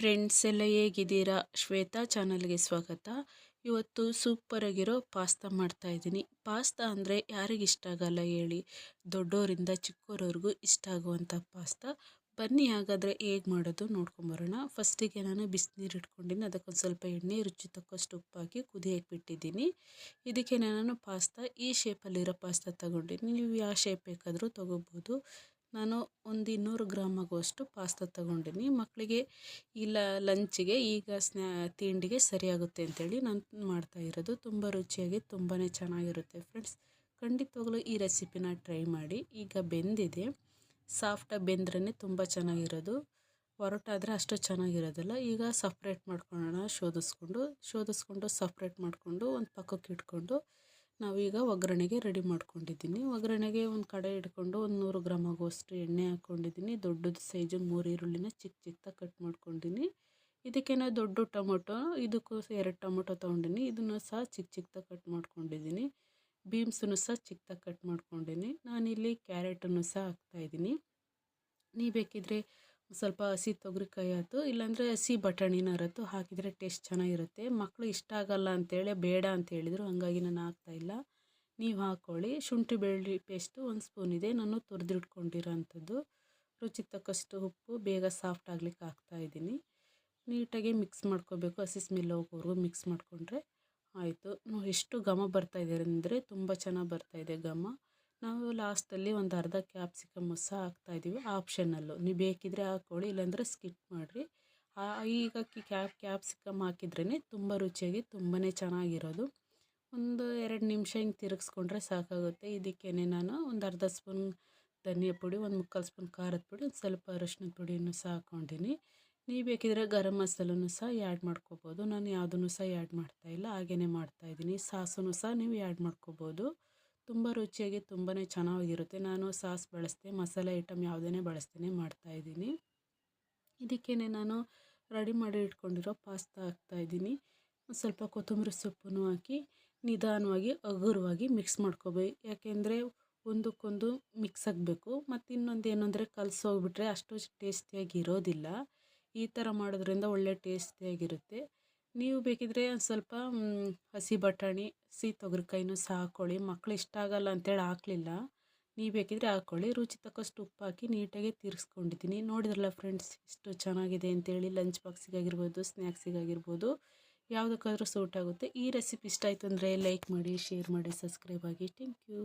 Friends ಎಲ್ಲ ಹೇಗಿದ್ದೀರಾ? ಶ್ವೇತಾ ಚಾನಲ್ಗೆ ಸ್ವಾಗತ. ಇವತ್ತು ಸೂಪರ್ ಆಗಿರೋ ಪಾಸ್ತಾ ಮಾಡ್ತಾ ಇದ್ದೀನಿ. ಪಾಸ್ತಾ ಅಂದರೆ ಯಾರಿಗೆ ಇಷ್ಟ ಆಗಲ್ಲ ಹೇಳಿ? ದೊಡ್ಡೋರಿಂದ ಚಿಕ್ಕವರವರೆಗೂ ಇಷ್ಟ ಆಗುವಂಥ ಪಾಸ್ತಾ. ಬನ್ನಿ ಹಾಗಾದರೆ ಹೇಗೆ ಮಾಡೋದು ನೋಡ್ಕೊಂಬರೋಣ. ಫಸ್ಟಿಗೆ ನಾನು ಬಿಸಿನೀರು ಇಟ್ಕೊಂಡಿನಿ, ಅದಕ್ಕೊಂದು ಸ್ವಲ್ಪ ಎಣ್ಣೆ, ರುಚಿ ತಕ್ಕಷ್ಟು ಉಪ್ಪು ಹಾಕಿ ಕುದಿಯಕ್ಕೆ ಬಿಟ್ಟಿದ್ದೀನಿ. ಇದಕ್ಕೆ ನಾನು ಪಾಸ್ತಾ ಈ ಶೇಪಲ್ಲಿರೋ ಪಾಸ್ತಾ ತೊಗೊಂಡಿನಿ. ನೀವು ಯಾವ ಶೇಪ್ ಬೇಕಾದರೂ ತೊಗೋಬೋದು. ನಾನು ಒಂದು 200 ಗ್ರಾಮ್ ಆಗುವಷ್ಟು ಪಾಸ್ತಾ ತೊಗೊಂಡಿನಿ. ಮಕ್ಕಳಿಗೆ ಇಲ್ಲ ಲಂಚಿಗೆ ಈಗ ತಿಂಡಿಗೆ ಸರಿಯಾಗುತ್ತೆ ಅಂತೇಳಿ ನಾನು ಮಾಡ್ತಾ ಇರೋದು. ತುಂಬ ರುಚಿಯಾಗಿ ತುಂಬಾ ಚೆನ್ನಾಗಿರುತ್ತೆ ಫ್ರೆಂಡ್ಸ್. ಖಂಡಿತವಾಗ್ಲೂ ಈ ರೆಸಿಪಿನ ಟ್ರೈ ಮಾಡಿ. ಈಗ ಬೆಂದಿದೆ, ಸಾಫ್ಟಾಗಿ ಬೆಂದ್ರೇ ತುಂಬ ಚೆನ್ನಾಗಿರೋದು. ಹೊರಟಾದರೆ ಅಷ್ಟು ಚೆನ್ನಾಗಿರೋದಿಲ್ಲ. ಈಗ ಸಪ್ರೇಟ್ ಮಾಡ್ಕೊಳ್ಳೋಣ. ಶೋಧಿಸ್ಕೊಂಡು ಸಪ್ರೇಟ್ ಮಾಡಿಕೊಂಡು ಒಂದು ಪಕ್ಕಕ್ಕೆ ಇಟ್ಕೊಂಡು ನಾವೀಗ ಒಗ್ಗರಣೆಗೆ ರೆಡಿ ಮಾಡ್ಕೊಂಡಿದ್ದೀನಿ. ಒಗ್ಗರಣೆಗೆ ಒಂದು ಕಡೆ ಇಟ್ಕೊಂಡು ಒಂದು 100 ಗ್ರಾಮ್ ಆಗುವಷ್ಟು ಎಣ್ಣೆ ಹಾಕ್ಕೊಂಡಿದ್ದೀನಿ. ದೊಡ್ಡದು ಸೈಜು 3 ಈರುಳ್ಳಿನ ಚಿಕ್ಕದಾಗಿ ಕಟ್ ಮಾಡ್ಕೊಂಡಿನಿ. ಇದಕ್ಕೆ ದೊಡ್ಡ ಟೊಮೊಟೊ, ಇದಕ್ಕೂ 2 ಟೊಮೊಟೊ ತೊಗೊಂಡಿನಿ. ಇದನ್ನು ಸಹ ಚಿಕ್ಕದಾಗಿ ಕಟ್ ಮಾಡ್ಕೊಂಡಿದ್ದೀನಿ. ಬೀನ್ಸನ್ನು ಸಹ ಚಿಕ್ಕದಾಗಿ ಕಟ್ ಮಾಡ್ಕೊಂಡಿನಿ. ನಾನಿಲ್ಲಿ ಕ್ಯಾರೆಟನ್ನು ಸಹ ಹಾಕ್ತಾಯಿದ್ದೀನಿ. ನೀವು ಬೇಕಿದ್ರೆ ಸ್ವಲ್ಪ ಹಸಿ ತೊಗರಿಕಾಯಿ ಆಯ್ತು, ಇಲ್ಲಾಂದರೆ ಹಸಿ ಬಟಾಣಿನಾರತ್ತು ಹಾಕಿದರೆ ಟೇಸ್ಟ್ ಚೆನ್ನಾಗಿರುತ್ತೆ. ಮಕ್ಕಳು ಇಷ್ಟ ಆಗಲ್ಲ ಅಂತೇಳಿ ಬೇಡ ಅಂತ ಹೇಳಿದರು, ಹಾಗಾಗಿ ನಾನು ಹಾಕ್ತಾಯಿಲ್ಲ. ನೀವು ಹಾಕ್ಕೊಳ್ಳಿ. ಶುಂಠಿ ಬೆಳ್ಳುಳ್ಳಿ ಪೇಸ್ಟು 1 ಸ್ಪೂನ್ ಇದೆ, ನಾನು ತುರಿದಿಟ್ಕೊಂಡಿರೋ ಅಂಥದ್ದು. ರುಚಿಗೆ ತಕ್ಕಷ್ಟು ಉಪ್ಪು, ಬೇಗ ಸಾಫ್ಟ್ ಆಗ್ಲಿಕ್ಕೆ ಹಾಕ್ತಾಯಿದ್ದೀನಿ. ನೀಟಾಗಿ ಮಿಕ್ಸ್ ಮಾಡ್ಕೋಬೇಕು. ಹಸಿ ಸ್ಮೆಲ್ ಹೋಗೋವರೆಗೂ ಮಿಕ್ಸ್ ಮಾಡಿಕೊಂಡ್ರೆ ಆಯಿತು. ಎಷ್ಟು ಘಮ ಬರ್ತಾಯಿದೆ ಅಂದರೆ ತುಂಬ ಚೆನ್ನಾಗಿ ಬರ್ತಾಯಿದೆ ಘಮ. ನಾವು ಲಾಸ್ಟಲ್ಲಿ ಒಂದು ಅರ್ಧ ಕ್ಯಾಪ್ಸಿಕಮ್ಮು ಸಹ ಹಾಕ್ತಾಯಿದ್ದೀವಿ, ಆಪ್ಷನಲ್ಲು. ನೀವು ಬೇಕಿದ್ರೆ ಹಾಕ್ಕೊಳ್ಳಿ, ಇಲ್ಲಾಂದರೆ ಸ್ಕಿಪ್ ಮಾಡಿರಿ. ಈಗ ಕ್ಯಾಪ್ಸಿಕಮ್ ಹಾಕಿದ್ರೇ ತುಂಬ ರುಚಿಯಾಗಿ ತುಂಬಾ ಚೆನ್ನಾಗಿರೋದು. ಒಂದು 2 ನಿಮಿಷ ಹಿಂಗೆ ತಿರುಗಿಸ್ಕೊಂಡ್ರೆ ಸಾಕಾಗುತ್ತೆ. ಇದಕ್ಕೇ ನಾನು ಒಂದು ಅರ್ಧ ಸ್ಪೂನ್ ಧನಿಯಾ ಪುಡಿ, ಒಂದು 3/4 ಸ್ಪೂನ್ ಖಾರದ ಪುಡಿ, ಒಂದು ಸ್ವಲ್ಪ ಅರಶಿನದ ಪುಡಿಯನ್ನು ಸಹ ಹಾಕ್ಕೊಂಡಿನಿ. ನೀವು ಬೇಕಿದ್ರೆ ಗರಂ ಮಸಾಲನ್ನು ಸಹ ಆ್ಯಡ್ ಮಾಡ್ಕೋಬೋದು. ನಾನು ಯಾವುದನ್ನು ಸಹ ಆ್ಯಡ್ ಮಾಡ್ತಾಯಿಲ್ಲ, ಹಾಗೇ ಮಾಡ್ತಾಯಿದ್ದೀನಿ. ಸಾಸನ್ನು ಸಹ ನೀವು ಆ್ಯಡ್ ಮಾಡ್ಕೋಬೋದು. ತುಂಬ ರುಚಿಯಾಗಿ ತುಂಬಾ ಚೆನ್ನಾಗಿರುತ್ತೆ. ನಾನು ಸಾಸ್ ಬಳಸ್ದೆ, ಮಸಾಲೆ ಐಟಮ್ ಯಾವುದೇ ಬಳಸ್ದೇ ಮಾಡ್ತಾಯಿದ್ದೀನಿ. ಇದಕ್ಕೇ ನಾನು ರೆಡಿ ಮಾಡಿ ಇಟ್ಕೊಂಡಿರೋ ಪಾಸ್ತಾ ಹಾಕ್ತಾಯಿದ್ದೀನಿ. ಸ್ವಲ್ಪ ಕೊತ್ತಂಬರಿ ಸೊಪ್ಪನ್ನು ಹಾಕಿ ನಿಧಾನವಾಗಿ ಹಗುರವಾಗಿ ಮಿಕ್ಸ್ ಮಾಡ್ಕೋಬೇಕು. ಯಾಕೆಂದರೆ ಒಂದಕ್ಕೊಂದು ಮಿಕ್ಸ್ ಆಗಬೇಕು. ಮತ್ತು ಇನ್ನೊಂದು ಏನು ಅಂದರೆ ಕಲಸೋಗ್ಬಿಟ್ರೆ ಅಷ್ಟು ಟೇಸ್ಟಿಯಾಗಿ ಇರೋದಿಲ್ಲ. ಈ ಥರ ಮಾಡೋದ್ರಿಂದ ಒಳ್ಳೆ ಟೇಸ್ಟಿಯಾಗಿರುತ್ತೆ. ನೀವು ಬೇಕಿದ್ರೆ ಒಂದು ಸ್ವಲ್ಪ ಹಸಿ ಬಟಾಣಿ, ಹಸಿ ತೊಗರಿಕಾಯಿನೂ ಸಹ ಹಾಕ್ಕೊಳ್ಳಿ. ಮಕ್ಕಳು ಇಷ್ಟ ಆಗಲ್ಲ ಅಂತೇಳಿ ಹಾಕಲಿಲ್ಲ. ನೀವು ಬೇಕಿದ್ರೆ ಹಾಕ್ಕೊಳ್ಳಿ. ರುಚಿ ತಕ್ಕಷ್ಟು ಉಪ್ಪು ಹಾಕಿ ನೀಟಾಗಿ ತಿರ್ಗಿಸ್ಕೊಂಡಿದ್ದೀನಿ. ನೋಡಿದ್ರಲ್ಲ ಫ್ರೆಂಡ್ಸ್, ಎಷ್ಟು ಚೆನ್ನಾಗಿದೆ ಅಂತೇಳಿ. ಲಂಚ್ ಬಾಕ್ಸಿಗಾಗಿರ್ಬೋದು, ಸ್ನ್ಯಾಕ್ಸಿಗಾಗಿರ್ಬೋದು, ಯಾವುದಕ್ಕಾದ್ರೂ ಸೂಟ್ ಆಗುತ್ತೆ. ಈ ರೆಸಿಪಿ ಇಷ್ಟ ಆಯಿತು ಅಂದರೆ ಲೈಕ್ ಮಾಡಿ, ಶೇರ್ ಮಾಡಿ, ಸಬ್ಸ್ಕ್ರೈಬ್ ಆಗಿ. Thank you.